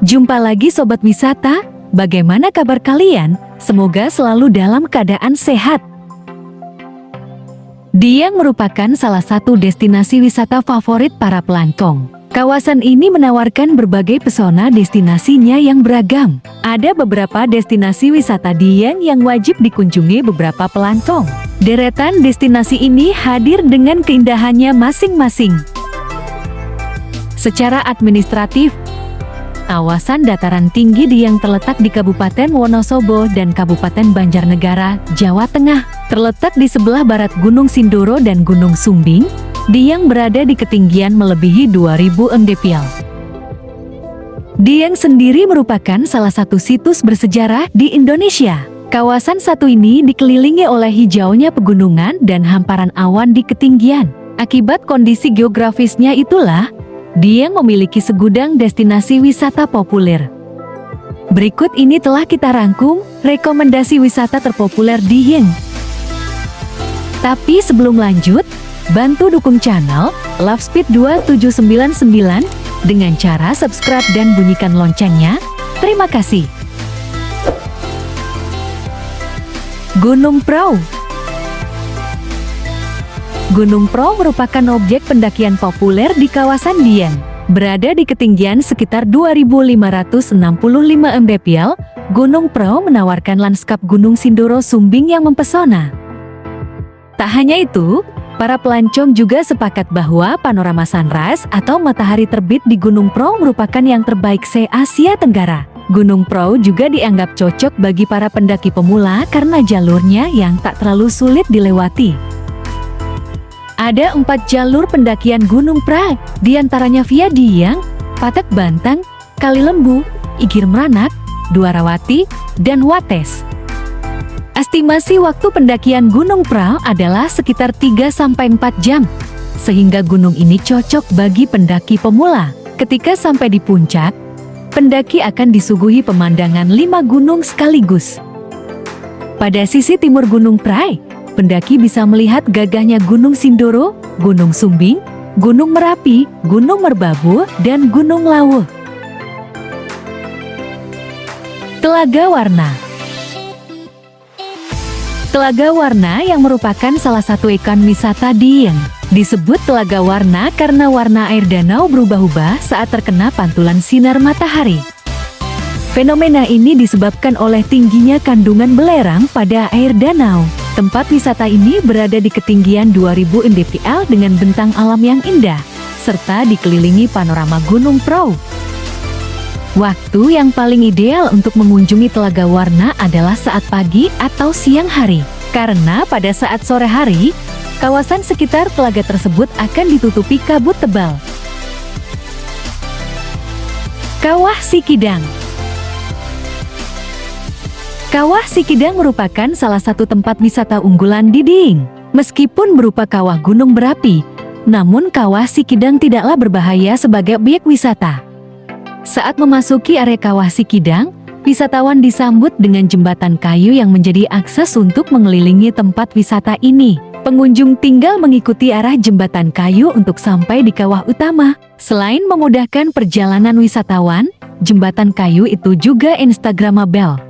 Jumpa lagi Sobat Wisata, bagaimana kabar kalian? Semoga selalu dalam keadaan sehat. Dieng merupakan salah satu destinasi wisata favorit para pelancong. Kawasan ini menawarkan berbagai pesona destinasinya yang beragam. Ada beberapa destinasi wisata Dieng yang wajib dikunjungi beberapa pelancong. Deretan destinasi ini hadir dengan keindahannya masing-masing. Secara administratif, kawasan dataran tinggi Dieng terletak di Kabupaten Wonosobo dan Kabupaten Banjarnegara, Jawa Tengah. Terletak di sebelah barat Gunung Sindoro dan Gunung Sumbing, Dieng berada di ketinggian melebihi 2000 mdpl. Dieng sendiri merupakan salah satu situs bersejarah di Indonesia. Kawasan satu ini dikelilingi oleh hijaunya pegunungan dan hamparan awan di ketinggian. Akibat kondisi geografisnya itulah, Dieng memiliki segudang destinasi wisata populer. Berikut ini telah kita rangkum rekomendasi wisata terpopuler Dieng. Tapi sebelum lanjut, bantu dukung channel Lovespeed 2799 dengan cara subscribe dan bunyikan loncengnya. Terima kasih. Gunung Prau. Gunung Prau merupakan objek pendakian populer di kawasan Dieng. Berada di ketinggian sekitar 2565 mdpl, Gunung Prau menawarkan lanskap Gunung Sindoro Sumbing yang mempesona. Tak hanya itu, para pelancong juga sepakat bahwa panorama sunrise atau matahari terbit di Gunung Prau merupakan yang terbaik se-Asia Tenggara. Gunung Prau juga dianggap cocok bagi para pendaki pemula karena jalurnya yang tak terlalu sulit dilewati. Ada 4 jalur pendakian Gunung Prau, diantaranya via Dieng, Patek Banteng, Kali Lembu, Igir Meranak, Dwarawati, dan Wates. Estimasi waktu pendakian Gunung Prau adalah sekitar 3-4 jam, sehingga gunung ini cocok bagi pendaki pemula. Ketika sampai di puncak, pendaki akan disuguhi pemandangan 5 gunung sekaligus. Pada sisi timur Gunung Prau, pendaki bisa melihat gagahnya Gunung Sindoro, Gunung Sumbing, Gunung Merapi, Gunung Merbabu, dan Gunung Lawu. Telaga Warna. Telaga Warna yang merupakan salah satu ikon wisata Dieng. Disebut Telaga Warna karena warna air danau berubah-ubah saat terkena pantulan sinar matahari. Fenomena ini disebabkan oleh tingginya kandungan belerang pada air danau. Tempat wisata ini berada di ketinggian 2000 mdpl dengan bentang alam yang indah, serta dikelilingi panorama Gunung Prau. Waktu yang paling ideal untuk mengunjungi Telaga Warna adalah saat pagi atau siang hari. Karena pada saat sore hari, kawasan sekitar telaga tersebut akan ditutupi kabut tebal. Kawah Sikidang. Kawah Sikidang merupakan salah satu tempat wisata unggulan di Dieng. Meskipun berupa kawah gunung berapi, namun Kawah Sikidang tidaklah berbahaya sebagai objek wisata. Saat memasuki area Kawah Sikidang, wisatawan disambut dengan jembatan kayu yang menjadi akses untuk mengelilingi tempat wisata ini. Pengunjung tinggal mengikuti arah jembatan kayu untuk sampai di kawah utama. Selain memudahkan perjalanan wisatawan, jembatan kayu itu juga instagramable.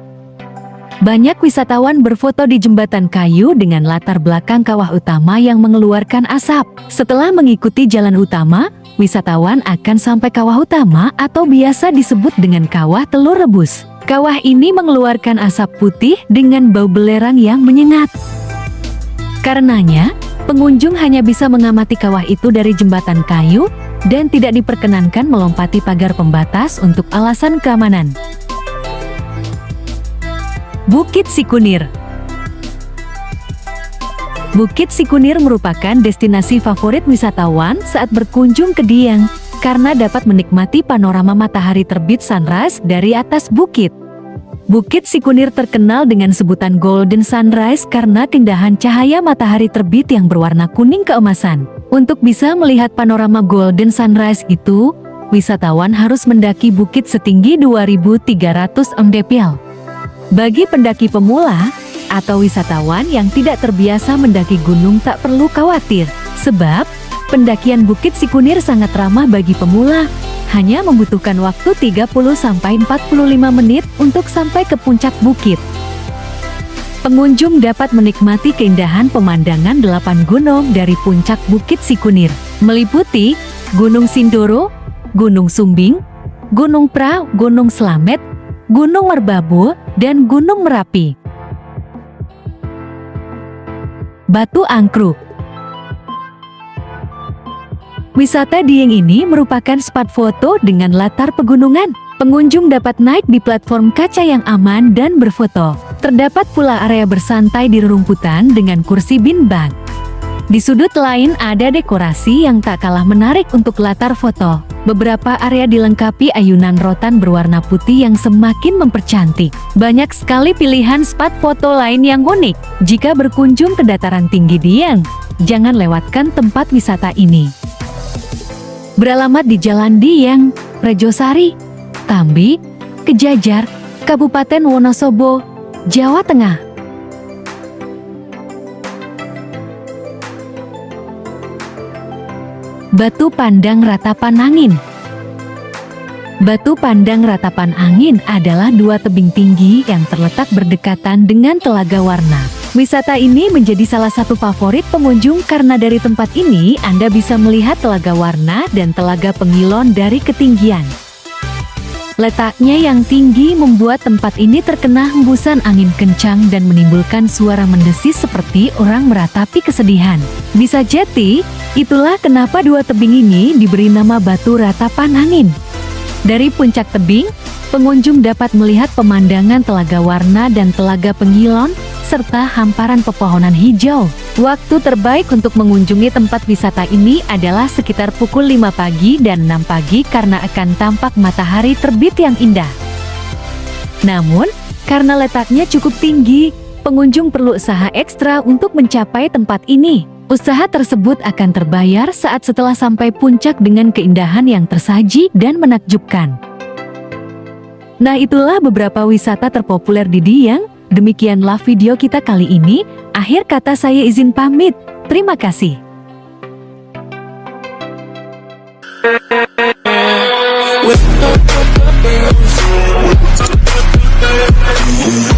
Banyak wisatawan berfoto di jembatan kayu dengan latar belakang kawah utama yang mengeluarkan asap. Setelah mengikuti jalan utama, wisatawan akan sampai kawah utama atau biasa disebut dengan Kawah Telur Rebus. Kawah ini mengeluarkan asap putih dengan bau belerang yang menyengat. Karenanya, pengunjung hanya bisa mengamati kawah itu dari jembatan kayu dan tidak diperkenankan melompati pagar pembatas untuk alasan keamanan. Bukit Sikunir. Bukit Sikunir merupakan destinasi favorit wisatawan saat berkunjung ke Dieng, karena dapat menikmati panorama matahari terbit sunrise dari atas bukit. Bukit Sikunir terkenal dengan sebutan Golden Sunrise karena keindahan cahaya matahari terbit yang berwarna kuning keemasan. Untuk bisa melihat panorama Golden Sunrise itu, wisatawan harus mendaki bukit setinggi 2300 mdpl. Bagi pendaki pemula atau wisatawan yang tidak terbiasa mendaki gunung tak perlu khawatir, sebab pendakian Bukit Sikunir sangat ramah bagi pemula. hanya membutuhkan waktu 30-45 menit untuk sampai ke puncak bukit. Pengunjung dapat menikmati keindahan pemandangan 8 gunung dari puncak Bukit Sikunir, meliputi Gunung Sindoro, Gunung Sumbing, Gunung Pra, Gunung Slamet, Gunung Merbabu, dan Gunung Merapi. Batu Angkruk. Wisata Dieng ini merupakan spot foto dengan latar pegunungan. Pengunjung dapat naik di platform kaca yang aman dan berfoto. Terdapat pula area bersantai di rerumputan dengan kursi beanbag. Di sudut lain ada dekorasi yang tak kalah menarik untuk latar foto. Beberapa area dilengkapi ayunan rotan berwarna putih yang semakin mempercantik. Banyak sekali pilihan spot foto lain yang unik. Jika berkunjung ke dataran tinggi Dieng, jangan lewatkan tempat wisata ini. Beralamat di Jalan Dieng, Rejosari, Tambi, Kejajar, Kabupaten Wonosobo, Jawa Tengah. Batu Pandang Ratapan Angin. Batu Pandang Ratapan Angin adalah dua tebing tinggi yang terletak berdekatan dengan Telaga Warna. Wisata ini menjadi salah satu favorit pengunjung karena dari tempat ini Anda bisa melihat Telaga Warna dan Telaga Pengilon dari ketinggian. Letaknya yang tinggi membuat tempat ini terkena hembusan angin kencang dan menimbulkan suara mendesis seperti orang meratapi kesedihan. Bisa jadi, itulah kenapa dua tebing ini diberi nama Batu Ratapan Angin. Dari puncak tebing, pengunjung dapat melihat pemandangan Telaga Warna dan Telaga Pengilon, serta hamparan pepohonan hijau. Waktu terbaik untuk mengunjungi tempat wisata ini adalah sekitar pukul 5 pagi dan 6 pagi karena akan tampak matahari terbit yang indah. Namun, karena letaknya cukup tinggi, pengunjung perlu usaha ekstra untuk mencapai tempat ini. Usaha tersebut akan terbayar saat setelah sampai puncak dengan keindahan yang tersaji dan menakjubkan. Nah, itulah beberapa wisata terpopuler di Dieng. Demikianlah video kita kali ini. Akhir kata saya izin pamit. Terima kasih. With